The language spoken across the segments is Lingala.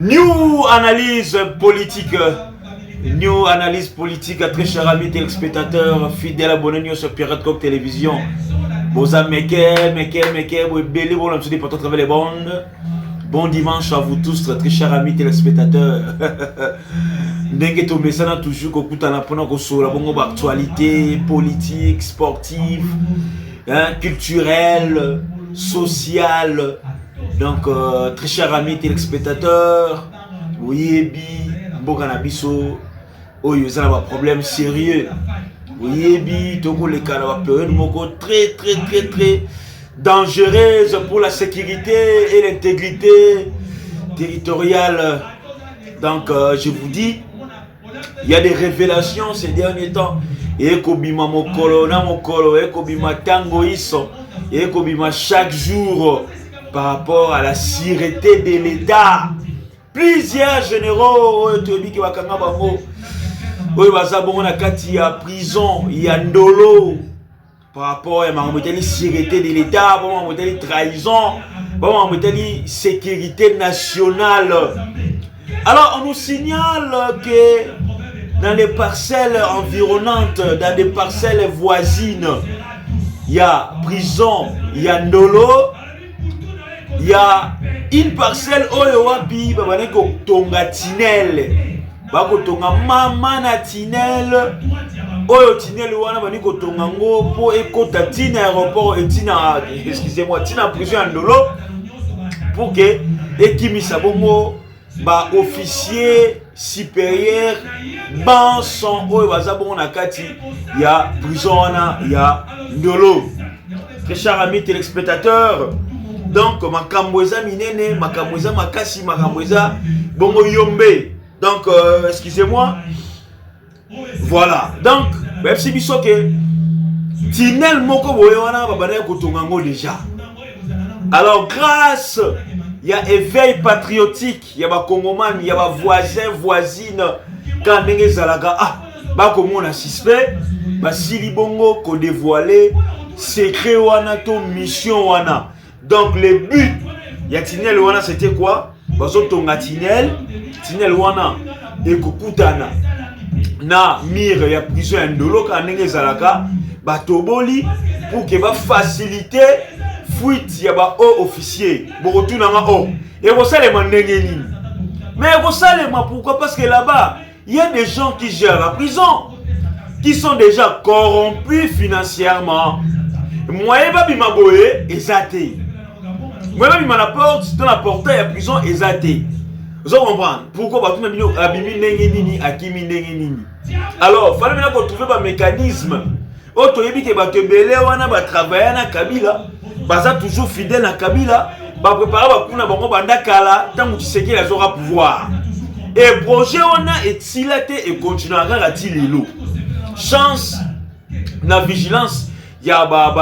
New analyse politique. New analyse politique, très chers amis téléspectateurs, fidèles abonnés sur Pirate Coq Télévision. Boza meke, belé, bon, on se dit pour travers les bandes. Bon dimanche à vous tous, très chers amis téléspectateurs. Ndenge to mesana toujours ko kutana pona ko sola bongo ba actualité politique, sportive, hein, culturelle, sociale. Donc très chers amis téléspectateurs, oyebi mboka na biso oyo za ba problème sérieux. Oyebi toko le kala ba période moko très dangereuse pour la sécurité et l'intégrité territoriale. Donc je vous dis, il y a des révélations ces derniers temps. Ekobima mokolo na mokolo, ekobima tango iso, ekobima chaque jour par rapport à la sûreté de l'État. Plusieurs généraux qui wakanga bango oyo baza bongo na kati ya prison ya ndolo par rapport à la sûreté de l'État, la trahison, la sécurité nationale. Alors on nous signale que dans les parcelles environnantes, dans des parcelles voisines, il y a prison, il y a ndolo, il y a une parcelle oyo wapi babaneko tonga tinel, bako tonga mama na tinel. Oyo tinel wana baniko tonga ngo po ekota tina aéroport et tina, excusez-moi, tina prison ya ndolo pour que ekimisa bongo ba officier supérieur ban son oyo baza bongo na kati ya prison wana ya ndolo. Très chers amis téléspectateurs, donc makambo eza minene, makambo eza makasi, makambo eza bongo yombe. Donc excusez-moi. Voilà. Donc si biso que tinel moko boye wana babana kotonga ngo déjà. Alors grâce il y a éveil patriotique, il y a ba congomani, il y a ba voisins voisines quand ndenge zalaka ba komona suspect ba sili bongo ko dévoiler secret wana to mission wana. Donc le but ya tinel wana c'était quoi? Bazo tonga tinel wana ekokutana na mire ya prison ya ndolo ka ndenge zalaka batoboli pour que ba faciliter fuite ya ba haut officier bokotuna nga et vous savez ndenge nini. Mais vous savez pourquoi? Parce que là-bas il y a des gens qui gèrent la prison qui sont déjà corrompus financièrement. Moi ba bima boye ezate. Moi ba bima la porte dans la portail ya prison ezate. Vous comprenez pourquoi bato na bino abimi ndenge nini akimi ndenge nini. Alors fallait bien qu'on trouve un mécanisme. Auto yebi ke bato belé wana ba travailler na Kabila, baza toujours fidèle à Kabila, ba préparer ba kuna bango banda kala tant que Tshisekedi azora pouvoir. Et projet wana etilate et continuera à tilelo. Chance na vigilance ya ba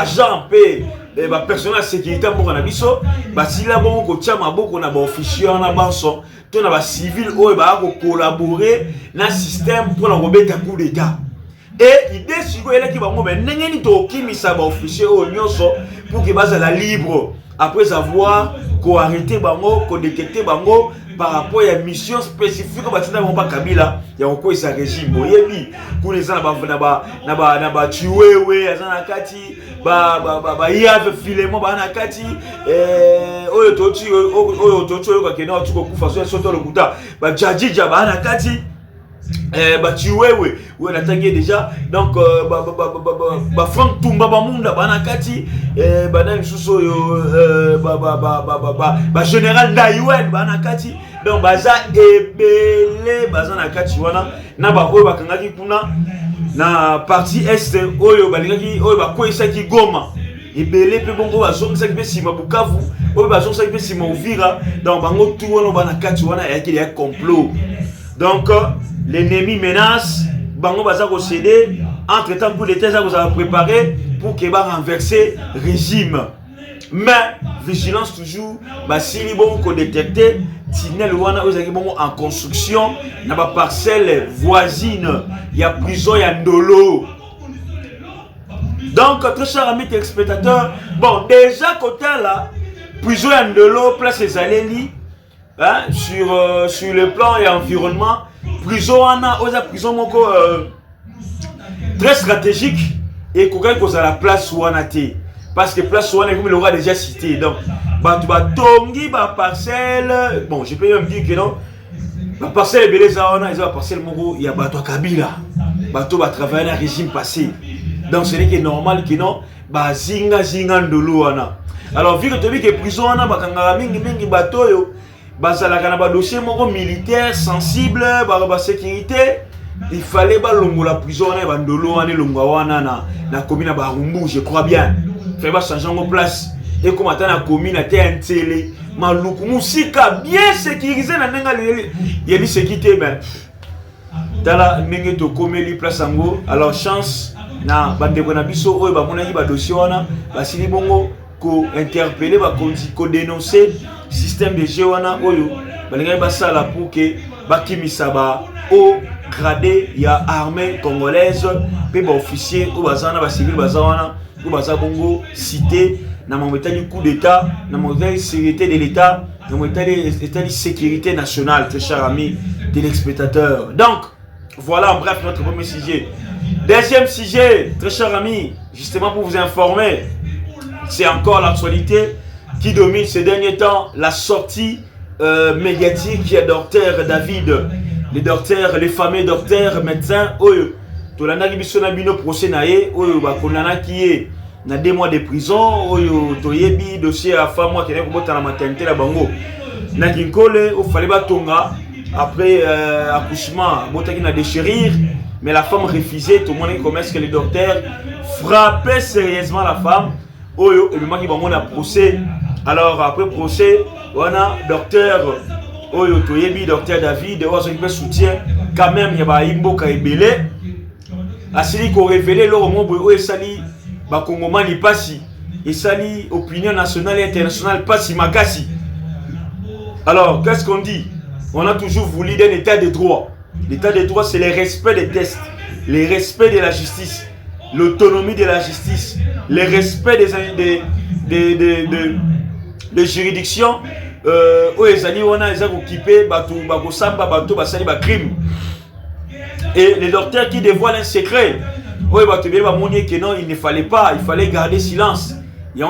agent pe ba personnel sécurité moko na biso ba sila bongo ko tia maboko na ba officier na banso to na ba civil oyo ba ko collaborer na système pour la robeta coup d'état. Et idée siko ele ki bango ben ndenge ni to kimisa ba officier oyo nyonso pour que basa la libre après avoir ko arrêter bango ko détecter bango par rapport à une mission spécifique batina ba Kabila ya ko isa régime oyebi kuneza na ba tuwewe azana kati ba yave filemo ba na kati oyo toti oyo ka kena tuko kufa so to lokuta ba jajija ba na kati ba tuwewe ou na tangi déjà donc ba Frank Tumba ba munda ba na kati ba na misuso yo ba général Daywen ba na kati. Donc baza ebele baza na kati wana na ba oyo bakangaki kuna na partie est oyo balingaki oyo bakoyesaki Goma ebele pe bongo bazongisaki pe sima Bukavu oyo bazongisaki pe sima Uvira. Donc bango tout wana ba na kati wana yaki ya complot. Donc l'ennemi menace bango baza ko céder entre temps pour l'état ça vous a préparé pour que ba renverser régime. Mais vigilance toujours ba sili bon ko détecter tinel wana ozaki bongo en construction na ba parcelle voisine ya prison ya ndolo. Donc très chers amis téléspectateurs, bon déjà côté là prison ya ndolo place ezaleli hein, sur le plan et environnement, prison prison moko très stratégique et qu'on gagne à la place où on a été. Parce que place où on a comme l'aura déjà cité. Donc, tongi parcelle. Bon, je peux même dire que non. La parcelle est belle, ils ont parcelle moko, il y a bateau Kabila. Bateau va travailler dans le régime passé. Donc, ce n'est que normal que non. Zinga ndolo wana. Alors, vu que tu dis que prison wana bakanga mingi bateau yo. Bazalaka na ba dossier moko militaire sensible, ba sécurité. Il fallait balongo la prison wana bandolo wana longa wana na commune ba Rumbu, je crois bien. Fait pas changer en place. Et comme attend la commune à terre télé, maluku musika bien sécurisé na nenga yebi sécurité ben. Tala mingi to komeli place ango. Alors chance na bandeko na biso oyo ba monaki ba dossier wana ba sili bongo ko interpeller ba ko dénoncer système de jeu wana oyo balinga ba sala pour que ba kimisa ba au gradé ya armée congolaise pe ba officier ou bazana ba civil bazana ou baza bongo cité na momentali coup d'état na momentali sécurité de l'état na momentali état de sécurité nationale, très cher ami téléspectateurs. Donc voilà en bref notre premier sujet. Deuxième sujet, très cher ami, justement pour vous informer, c'est encore l'actualité qui domine ces derniers temps, la sortie médiatique du docteur David, les fameux docteurs médecins, tolanda biso na bino procès na ye, bakondana qui est na 2 mois de prison, toyebi dossier à femme moi qui est pour la maternité la bango. Na kinkole au fallait batonga après accouchement, botaki na déchirir, mais la femme refusait, tout le monde commence que le docteur frappait sérieusement la femme. Oyo et le maki bango na procès. Alors après procès, on a docteur Oyo toyebi docteur David, on a soutien quand même il y a ba imboka ebele. Asili ko révéler le roman boyo esali ba kongomani pasi. Esali opinion nationale et internationale pasi makasi. Alors, qu'est-ce qu'on dit? On a toujours voulu un état de droit. L'état de droit, c'est le respect des tests, le respect de la justice, l'autonomie de la justice, le respect des juridictions où les alliés ont occupé crime. Et les docteurs qui dévoilent un secret, que non, il ne fallait pas, il fallait garder silence. Il y a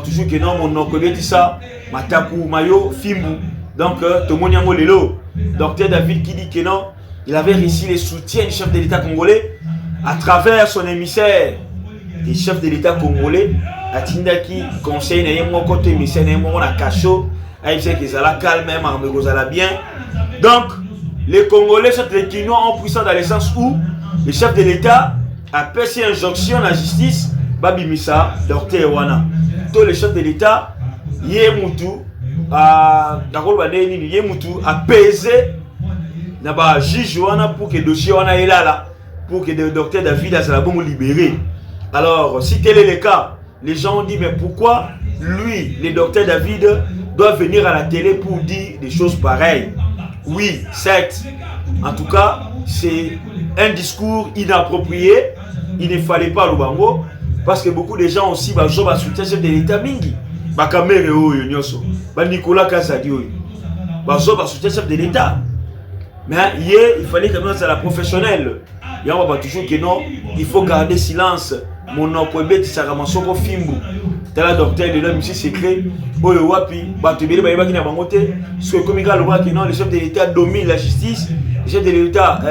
toujours que non, mon nom dit ça, Mataku, Mayo, Fimbu. Donc, tout le monde y a lelo. Docteur David qui dit que non, il avait réussi le soutien du chef de l'État congolais à travers son émissaire. Le chef de l'État congolais a Tindaki conseil n'a pas côté émissaire n'a pas cacho, a dit que ça la calme même armé ça la bien. Donc, les Congolais sont les Quinois en puissance dans le sens où le chef de l'État a passé une injonction à la justice, Babimisa, docteur Wana. Tous les chefs de l'État, Yemutu, a pesé na juge pour que le dossier est là pour que le docteur David a libéré. Alors si tel est le cas, les gens ont dit mais pourquoi lui, le docteur David, doit venir à la télé pour dire des choses pareilles? Oui, certes, en tout cas c'est un discours inapproprié. Il ne fallait pas le bango parce que beaucoup de gens aussi soutien chef de l'État mingi. Bakamere oyo nyoso, ba Nicolas Kazadi oyo. Soutien chef de l'État. Mais il fallait quand même ça la professionnelle. Il y a toujours que non, il faut garder silence. Mon opébé tisakamasoko fimbu. Tala docteur de l'homme ici secret. Oyo wapi, batubele ba yebaki na bangote. Ce que comme le voit que non, le chef de l'État domine la justice. Le chef de l'État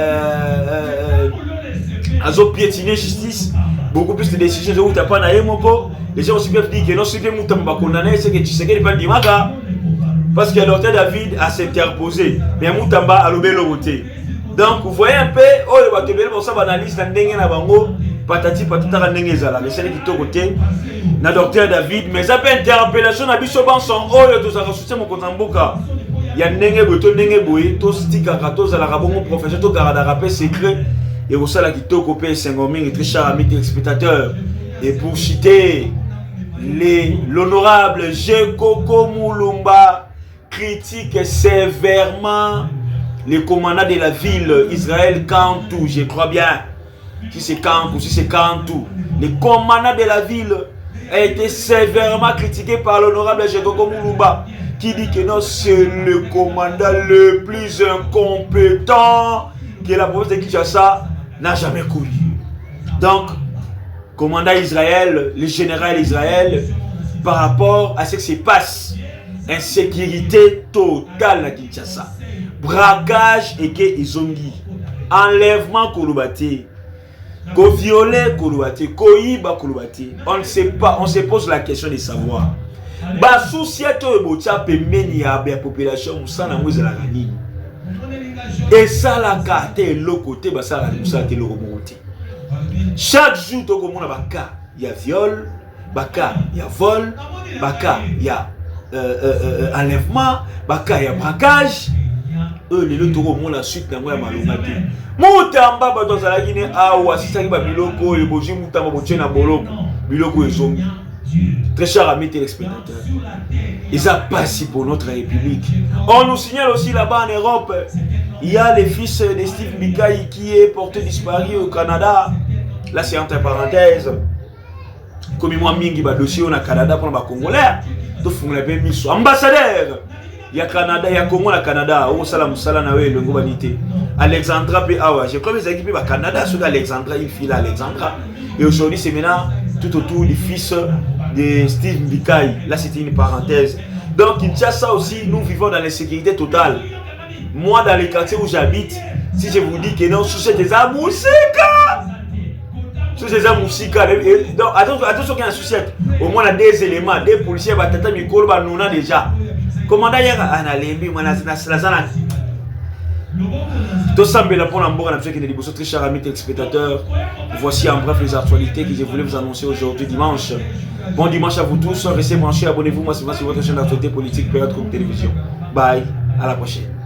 azo piétiner justice. Beaucoup plus de décisions de où pas na yemoko. Les gens aussi peuvent dire que non, si tu es condamné, c'est que tu sais qu'il n'est pas le dimaga. Parce que le docteur David a s'interposé. Mais Moutamba a l'obé l'oboté. Donc, vous voyez un peu, oh, le batebele, pour ça, analyse, la dengue na bango, patati, patata, la dengue zala. Mais c'est qui est au côté, na docteur David. Mais ça peut interpellation, na biso banson, oh, le dos à soutien, mon contamboka. Il y a dengue boto, dengue boé, to stika, to zala rabongo, professeur, to garada rappel secret. Et au ça, la qui est au côté, Saint-Gomin, très cher ami téléspectateur. Et pour citer l'honorable Jekoko Moulumba critique sévèrement le commandant de la ville Israël Kantou, je crois bien. Si c'est Kantou, si c'est Kantou. Le commandant de la ville a été sévèrement critiqué par l'honorable Jekoko Moulumba qui dit que non, c'est le commandant le plus incompétent que la province de Kinshasa n'a jamais connu. Donc, commandant Israël, le général Israël, par rapport à ce qui se passe, insécurité totale à Kinshasa, braquage et que izongi, enlèvement kolobate, ko violer kolobate, ko yiba kolobate, on ne sait pas, on se pose la question de savoir. Ba société ebotia pembeni ya population musana mweza la nini. Et ça la carte l'autre côté ba ça la musala te le remonter. Chaque jour tu comprends baka, il y a viol, baka, il y a vol, baka, il y a enlèvement, baka, il y a braquage. Les autres comprends la suite dans moi malonga te. Mutamba ba dans la Guinée awa sisaki ba biloko et boji mutamba bo tena boloko, biloko ezongi. Très chers amis téléspectateurs, ils ont passé pour notre République. On nous signale aussi là-bas en Europe, il y a le fils de Steve Mbika qui est porté disparu au Canada. Là c'est entre parenthèses. Comme moi mingi ba dossier au Canada pour les Congolais, tout font la même mission. Ambassadeur, il y a Canada, il y a Congo la Canada. Au salam salam na we le ngobanité. Alexandra pe awa, j'ai comme les équipes au Canada sur Alexandra, il file Alexandra. Et aujourd'hui c'est maintenant tout autour du fils de Steve Mbika. Là c'était une parenthèse. Donc Kinshasa aussi, nous vivons dans l'insécurité totale. Moi dans les quartiers où j'habite, si je vous dis que non, sous ces amoussika, sous ces amoussika, donc attention qu'il y a un souci. Au moins on a des éléments, des policiers, batata mikolo ba nuna déjà. Commandant yaka analembi moi na zana. Tout ça me pour l'ambour à la très chers amis téléspectateurs. Voici en bref les actualités que je voulais vous annoncer aujourd'hui dimanche. Bon dimanche à vous tous, restez branchés, abonnez-vous, moi c'est votre chaîne d'actualité politique, Période Télévision. Bye, à la prochaine.